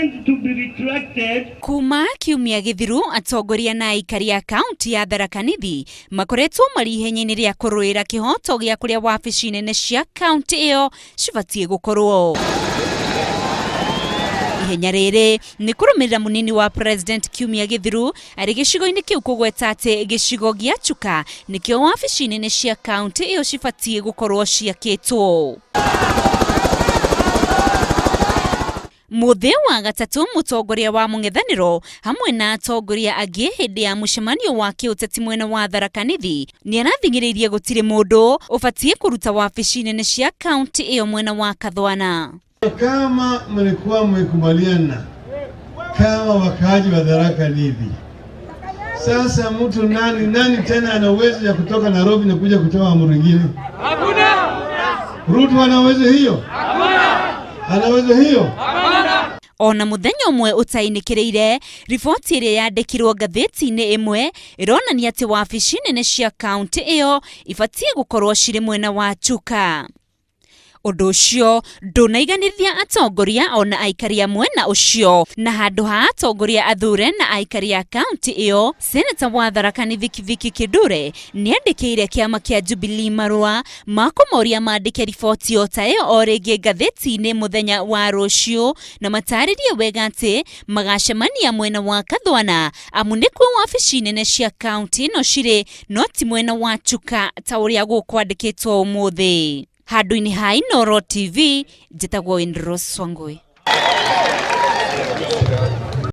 To be retracted. Kuma kiumia githiru atongoria na aikari ya kaunti ya Tharaka Nithi makoretwo mari ihenya-ini ria kuruira kihoto gia kuria wabici nene cia kaunti iyo cibatie gukorwo. Ihenya riri ni kurumirira munini wa president kiumia githiru ari gicigo-ini kiu kugweta ati gicigo gia Chuka nikio wabici nene cia kaunti iyo cibatie gukorwo ciakitwo. Muthee wa gatatu mutongoria wa mung'ethaniro hamwe na atongoria angi hindi ya mucemanio wa kiuteti mwena wa Tharaka Nithi ni arathing'iririe gutiri mundu ubatie kuruta wabici nene cia kaunti iyo mwena wa Kathwana. Kama mlikuwa mmekubaliana kama wakaaji wa Tharaka Nithi, sasa mtu nani tena ana uwezo ya kutoka Nairobi na kuja kutoa amri nyingine? Hakuna. Ruto ana uwezo hiyo? Hakuna. Ana uwezo hiyo? Ona muthenya umwe utainikiriire riboti iria yandikirwo ngatheti-ini imwe ironania ati wabici nene cia kaunti iyo ibatie gukorwo ciri mwena wa Chuka. Undu ucio ndunaiganithia atongoria ona aikari a mwena ucio, na handu ha atongoria athure na aikari a kaunti iyo, Senator wa Tharaka Nithi Kithiki Kindure niandikiire kiama kia Jubilee marua ma kumoria mandike riboti yo ta iyo o ringi ngatheti-ini muthenya wa rucio, na mataririe wega ati magacemania mwena wa Kathwana amu nikuo wabici nene cia kaunti ino ciri, no ti mwena wa Chuka ta uria gukwandikitwo umuthi. Handu-ini ha Inooro TV, njitagwo Rose Wangui.